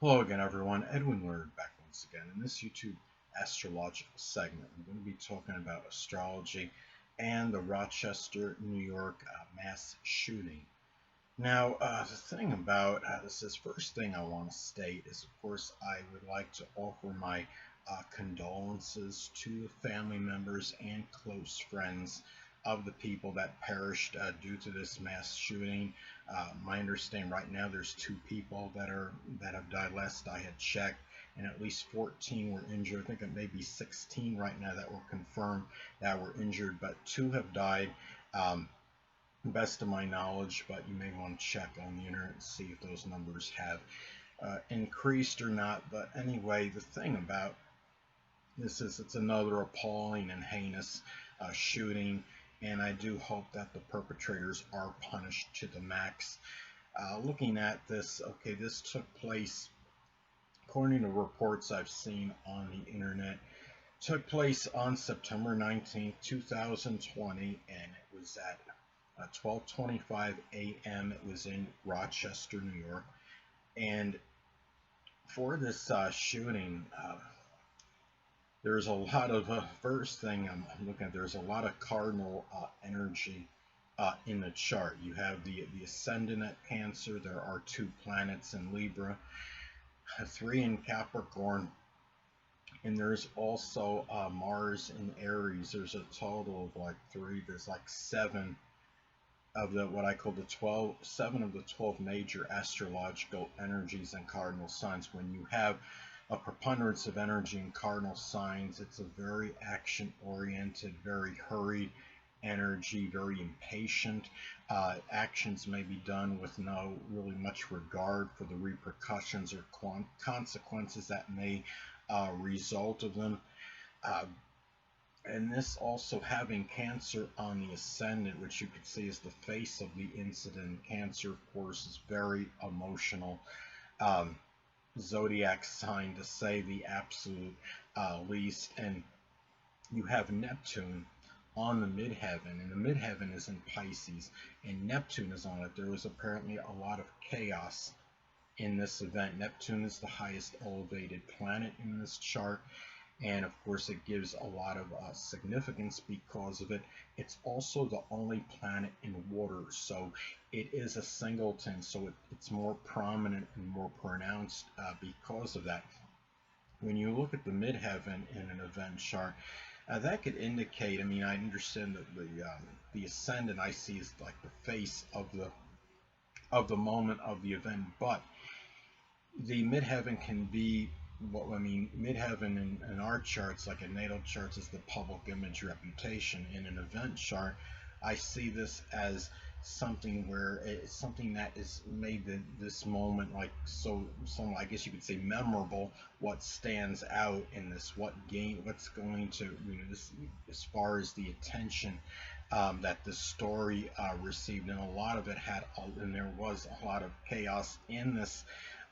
Hello again, everyone. Edwin Learnard back once again. In this YouTube astrological segment, I'm going to be talking about astrology and the Rochester, New York mass shooting. Now, the thing about this is first thing I want to state is, of course, I would like to offer my condolences to the family members and close friends of the people that perished due to this mass shooting. My understanding right now, there's 2 people that have died. Last I had checked, and at least 14 were injured. I think it may be 16 right now that were confirmed that were injured, but 2 have died. Best of my knowledge, but you may want to check on the internet and see if those numbers have increased or not. But anyway, the thing about this is it's another appalling and heinous shooting, and I do hope that the perpetrators are punished to the max. Looking at this, okay, this took place, according to reports I've seen on the internet, took place on September 19th, 2020, and it was at 12:25 a.m. It was in Rochester, New York. And for this shooting, there's a lot of, first thing I'm looking at, there's a lot of cardinal energy in the chart. You have the ascendant at Cancer. There are 2 planets in Libra, 3 in Capricorn, and there's also Mars in Aries. There's a total of like 3. There's like 7 of the what I call the 7 of the 12 major astrological energies and cardinal signs. When you have a preponderance of energy in cardinal signs, it's a very action-oriented, very hurried energy, very impatient. Actions may be done with no really much regard for the repercussions or consequences that may result of them. And this also having Cancer on the ascendant, which you could see is the face of the incident. Cancer, of course, is very emotional zodiac sign, to say the absolute least. And you have Neptune on the midheaven, and the midheaven is in Pisces, and Neptune is on it. There was apparently a lot of chaos in this event. Neptune is the highest elevated planet in this chart, and of course it gives a lot of significance because of it. It's also the only planet in water, so it is a singleton, so it's more prominent and more pronounced because of that. When you look at the midheaven in an event chart, that could indicate, I mean, I understand that the ascendant I see is like the face of the moment of the event, but the midheaven can be, well, I mean, midheaven in our charts, like in natal charts, is the public image reputation. In an event chart, I see this as something where it's something that is made this moment like so I guess you could say memorable. What stands out in this, what's going to, this, as far as the attention that the story received, and a lot of it had, and there was a lot of chaos in this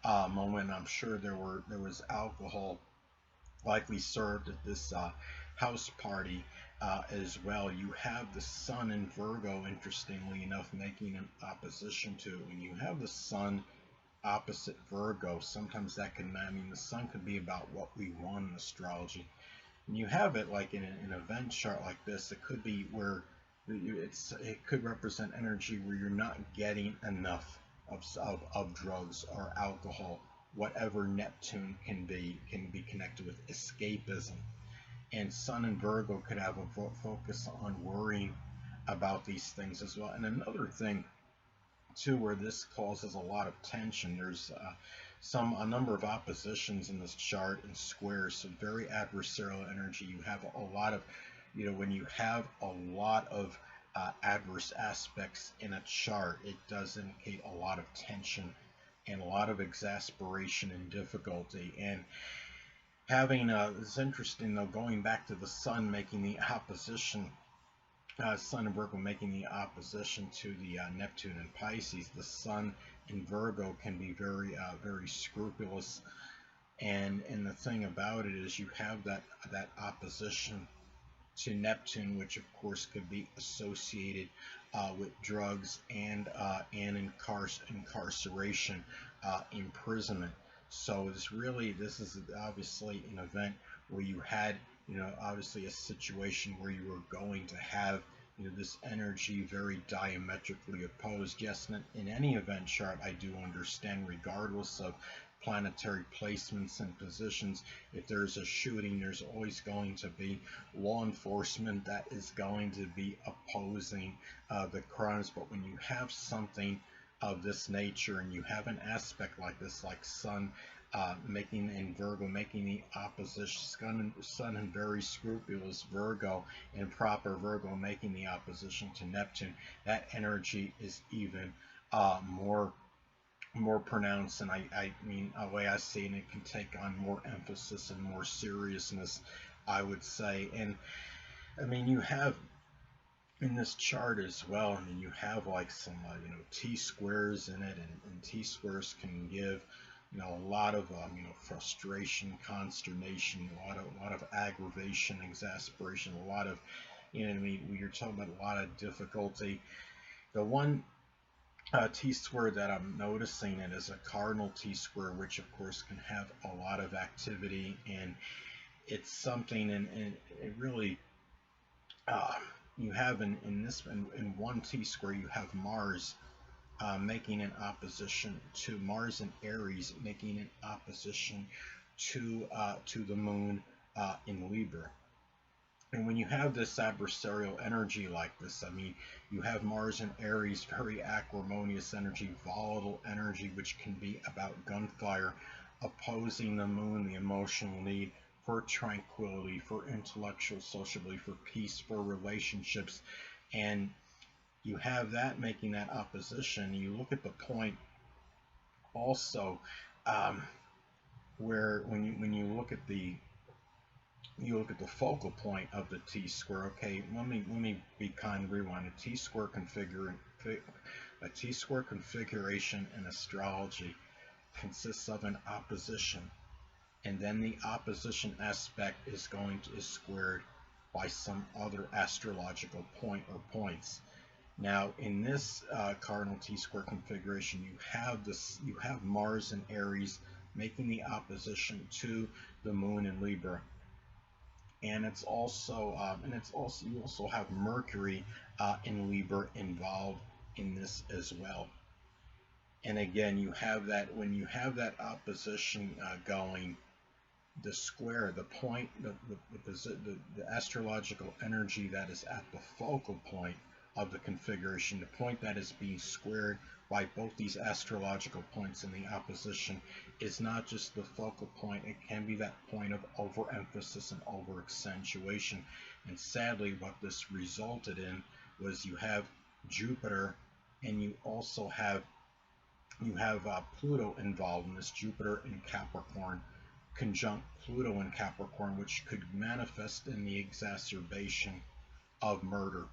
moment. I'm sure there was alcohol likely served at this house party as well. You have the Sun in Virgo, interestingly enough, making an opposition to it. When you have the Sun opposite Virgo, sometimes that can, I mean, the Sun could be about what we want in astrology. When you have it like in an event chart like this, it could be where it could represent energy where you're not getting enough of drugs or alcohol. Whatever Neptune can be connected with escapism. And Sun in Virgo could have a focus on worrying about these things as well. And another thing too, where this causes a lot of tension, there's a number of oppositions in this chart and squares, so very adversarial energy. You have a lot of, when you have a lot of adverse aspects in a chart, it does indicate a lot of tension and a lot of exasperation and difficulty. And having it's interesting though, going back to the Sun making the opposition, Sun in Virgo making the opposition to the Neptune in Pisces. The Sun in Virgo can be very very scrupulous, and the thing about it is you have that opposition to Neptune, which of course could be associated with drugs and incarceration, imprisonment. So this is obviously an event where you had, obviously a situation where you were going to have, this energy very diametrically opposed. Yes, in any event chart, I do understand, regardless of planetary placements and positions, if there's a shooting, there's always going to be law enforcement that is going to be opposing the crimes. But when you have something of this nature and you have an aspect like this, like Sun making in Virgo, making the opposition, Sun and very scrupulous Virgo and proper Virgo making the opposition to Neptune, that energy is even more pronounced. And I mean, a way I see it, it can take on more emphasis and more seriousness, I would say. And I mean, you have in this chart as well, I mean, you have like some T squares in it, and T squares can give a lot of frustration, consternation, a lot of aggravation, exasperation, a lot of, I mean, when you're talking about a lot of difficulty. The one T square that I'm noticing it is a cardinal T square, which of course can have a lot of activity, and it's something, and it really, uh, you have in one T square, you have Mars making an opposition to Mars and Aries, making an opposition to the Moon in Libra. And when you have this adversarial energy like this, I mean, you have Mars and Aries, very acrimonious energy, volatile energy, which can be about gunfire, opposing the Moon, the emotional need for tranquility, for intellectual sociability, for peace, for relationships. And you have that making that opposition. You look at the point also, um, where when you look at the focal point of the T square. Okay, let me be kind, rewind. A T square configuration in astrology consists of an opposition, and then the opposition aspect is squared by some other astrological point or points. Now, in this cardinal T square configuration, you have Mars and Aries making the opposition to the Moon in Libra, and you also have Mercury in Libra involved in this as well. And again, you have that when you have that opposition going, the square, the point, the astrological energy that is at the focal point of the configuration, the point that is being squared by both these astrological points in the opposition, is not just the focal point. It can be that point of overemphasis and over accentuation. And sadly, what this resulted in was you have Jupiter, and you also have Pluto involved in this. Jupiter in Capricorn conjunct Pluto in Capricorn, which could manifest in the exacerbation of murder,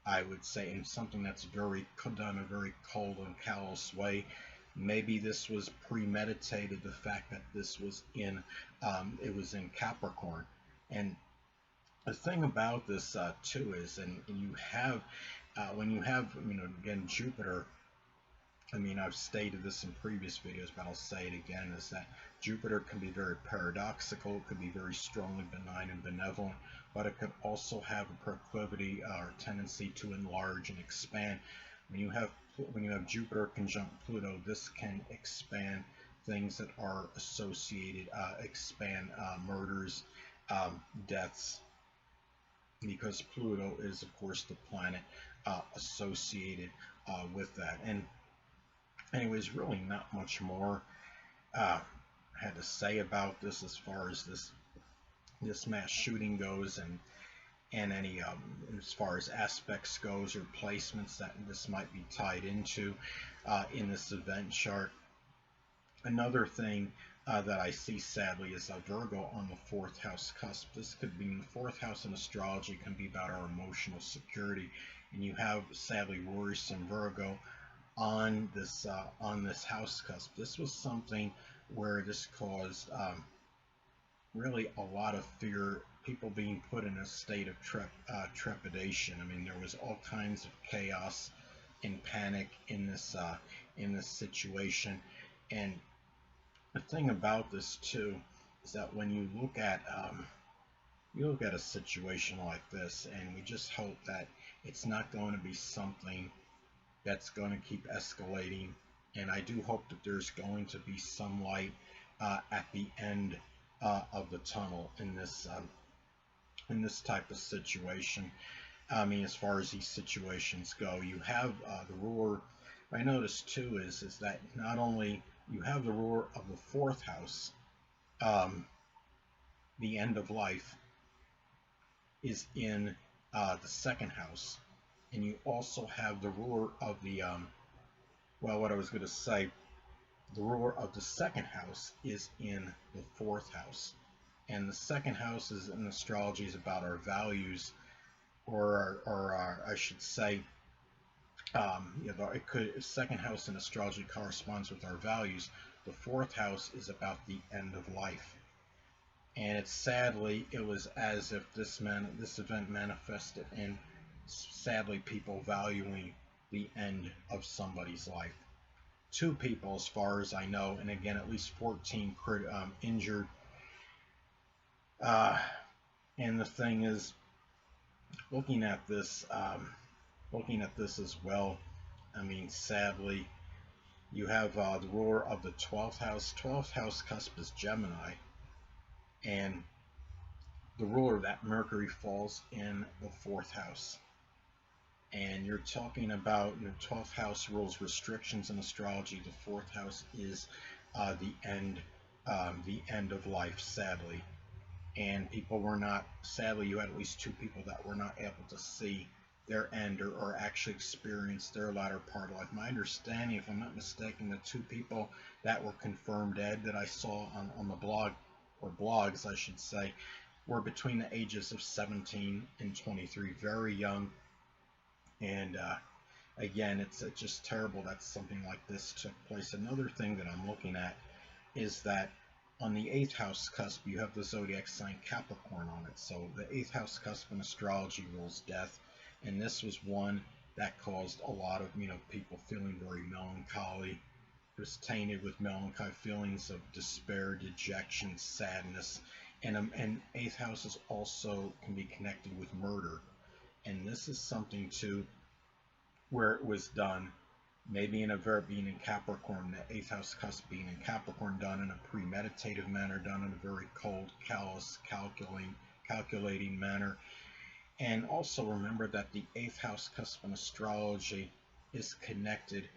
I would say, in something that's done a very cold and callous way. Maybe this was premeditated. The fact that this was it was in Capricorn, and the thing about this too is, and you have when you have, again, Jupiter. I mean, I've stated this in previous videos, but I'll say it again, is that Jupiter can be very paradoxical, it could be very strongly benign and benevolent, but it could also have a proclivity or tendency to enlarge and expand. When you have Jupiter conjunct Pluto, this can expand things that are associated, expand murders, deaths, because Pluto is, of course, the planet associated with that. And anyways, really not much more had to say about this as far as this mass shooting goes, and any as far as aspects goes or placements that this might be tied into in this event chart. Another thing that I see, sadly, is a Virgo on the fourth house cusp. This could be in the fourth house in astrology, can be about our emotional security, and you have, sadly, worrisome Virgo on this house cusp. This was something where this caused really a lot of fear, people being put in a state of trepidation. I mean, there was all kinds of chaos and panic in this situation, and the thing about this too is that when you look at a situation like this, and we just hope that it's not going to be something that's going to keep escalating. And I do hope that there's going to be some light at the end of the tunnel in this type of situation. I mean, as far as these situations go, you have the ruler. I noticed too is that not only you have the ruler of the fourth house, um, the end of life is in the second house, and you also have the ruler of the well, what I was going to say, the ruler of the second house is in the fourth house, and the second house is in astrology is about our values, or I should say, it could second house in astrology corresponds with our values. The fourth house is about the end of life, and it's sadly it was as if this event manifested in sadly people valuing the end of somebody's life. Two people, as far as I know, and again at least 14 injured. Uh, and the thing is, looking at this, as well. I mean, sadly, you have the ruler of the 12th house. 12th house cusp is Gemini, and the ruler of that Mercury falls in the fourth house. And you're talking about the 12th house rules restrictions in astrology. The fourth house is the end of life, sadly. And people were not, sadly, you had at least two people that were not able to see their end or actually experience their latter part of life. My understanding, if I'm not mistaken, the two people that were confirmed dead that I saw on the blog, or blogs, I should say, were between the ages of 17 and 23, very young. And again, it's just terrible that something like this took place. Another thing that I'm looking at is that on the 8th house cusp, you have the zodiac sign Capricorn on it. So the 8th house cusp in astrology rules death, and this was one that caused a lot of people feeling very melancholy. It was tainted with melancholy feelings of despair, dejection, sadness, and 8th house is also can be connected with murder. And this is something too where it was done maybe in a verb being in Capricorn, the 8th house cusp being in Capricorn, done in a premeditative manner, done in a very cold, callous, calculating manner. And also remember that the 8th house cusp in astrology is connected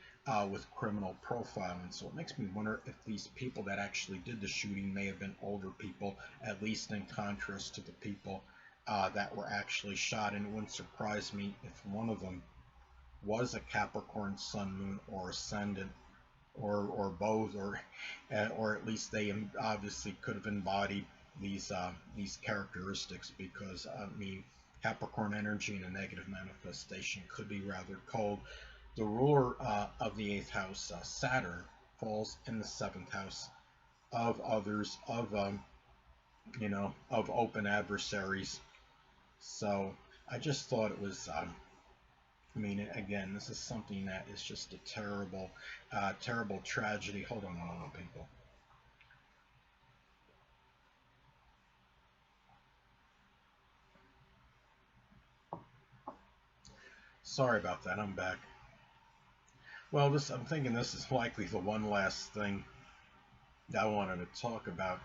with criminal profiling. So it makes me wonder if these people that actually did the shooting may have been older people, at least in contrast to the people that were actually shot. And it wouldn't surprise me if one of them was a Capricorn sun, moon, or ascendant, or both, or at least they obviously could have embodied these characteristics, because I mean, Capricorn energy in a negative manifestation could be rather cold. The ruler of the 8th house, Saturn, falls in the 7th house of others, of of open adversaries. So I just thought it was I mean, again, this is something that is just a terrible, terrible tragedy. Hold on a moment, people. Sorry about that. I'm back. Well, I'm thinking this is likely the one last thing that I wanted to talk about.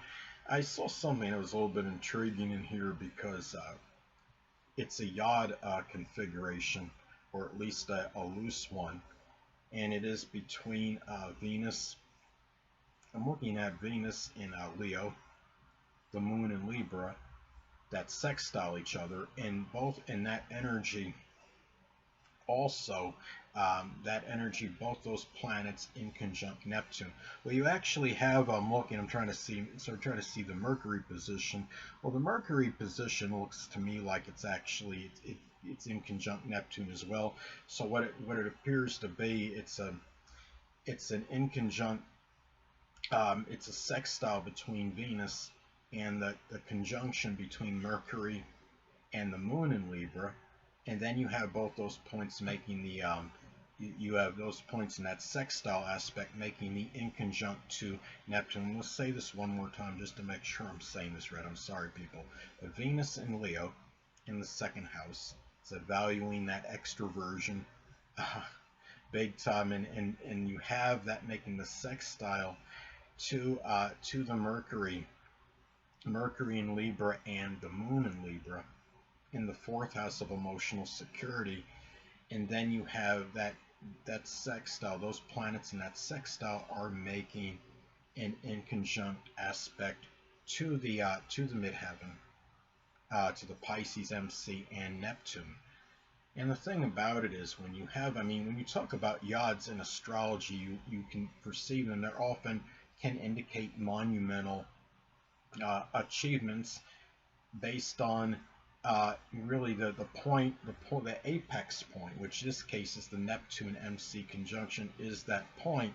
I saw something that was a little bit intriguing in here, because it's a yod configuration, or at least a loose one, and it is between Venus. I'm looking at Venus in Leo, the moon in Libra, that sextile each other, and both in that energy also, that energy, both those planets in conjunct Neptune. Well, you actually have, I'm trying to see the Mercury position. Well, the Mercury position looks to me like it's actually it's in conjunct Neptune as well. So what it appears to be, it's an in conjunct, it's a sextile between Venus, and the conjunction between Mercury and the moon in Libra. And then you have both those points making the you have those points in that sextile aspect making the inconjunct to Neptune. We'll say this one more time just to make sure I'm saying this right. I'm sorry, people. But Venus in Leo in the second house is valuing that extroversion uh, big time, and you have that making the sextile to the Mercury in Libra and the Moon in Libra in the fourth house of emotional security. And then you have that sextile, those planets in that sextile are making an inconjunct aspect to the midheaven, to the Pisces MC and Neptune. And the thing about it is, when you have, I mean, when you talk about yads in astrology, you can perceive them. They often can indicate monumental achievements based on really the apex point, which in this case is the Neptune MC conjunction, is that point.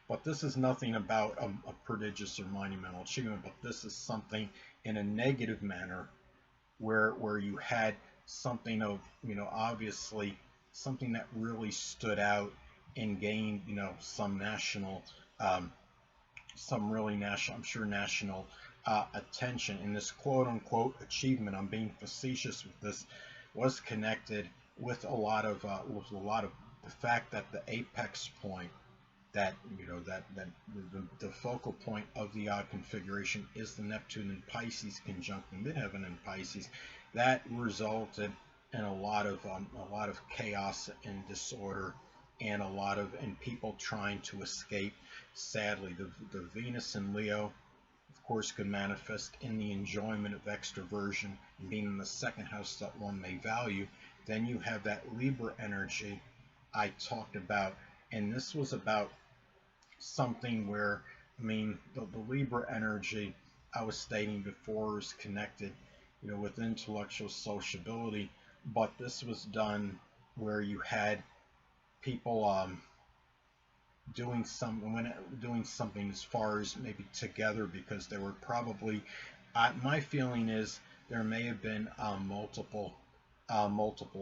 But this is nothing about a prodigious or monumental achievement, but this is something in a negative manner where you had something of, obviously something that really stood out and gained, some national, some really national, I'm sure national attention. And this quote unquote achievement, I'm being facetious with this, was connected with a lot of the fact that the apex point, that the focal point of the odd configuration is the Neptune in Pisces conjunct the midheaven in Pisces. That resulted in a lot of chaos and disorder, and people trying to escape. Sadly, the Venus in Leo, of course, could manifest in the enjoyment of extroversion, being in the second house that one may value. Then you have that Libra energy I talked about, and this was about something where, I mean, the Libra energy I was stating before is connected, with intellectual sociability, but this was done where you had people doing something as far as maybe together, because there were probably, my feeling is there may have been multiple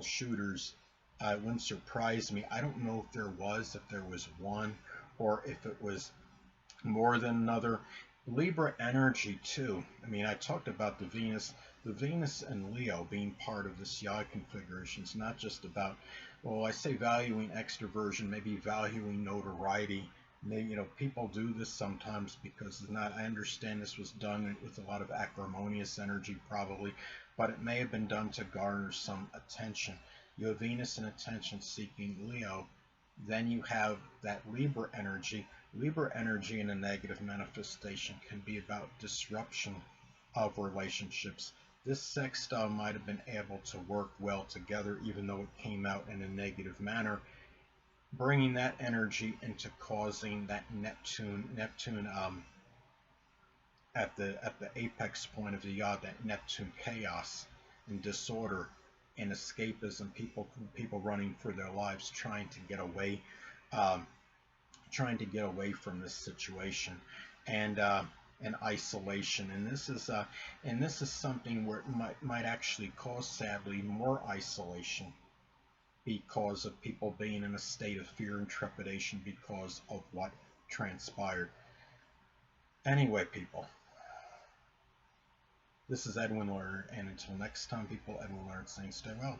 shooters. It wouldn't surprise me. I don't know if there was one or if it was more than another. Libra energy too. I mean, I talked about the Venus and Leo being part of this Yod configuration. It's not just about, well, I say valuing extroversion, maybe valuing notoriety. Maybe, people do this sometimes because it's not, I understand this was done with a lot of acrimonious energy probably, but it may have been done to garner some attention. You have Venus in attention-seeking Leo. Then you have that Libra energy. Libra energy in a negative manifestation can be about disruption of relationships. This sextile might have been able to work well together, even though it came out in a negative manner, bringing that energy into causing that Neptune at the apex point of the Yod, that Neptune chaos and disorder and escapism, people running for their lives, trying to get away from this situation, and isolation. And this is something where it might actually cause, sadly, more isolation, because of people being in a state of fear and trepidation because of what transpired. Anyway, people, this is Edwin Learnard, and until next time, people, Edwin Learnard saying stay well.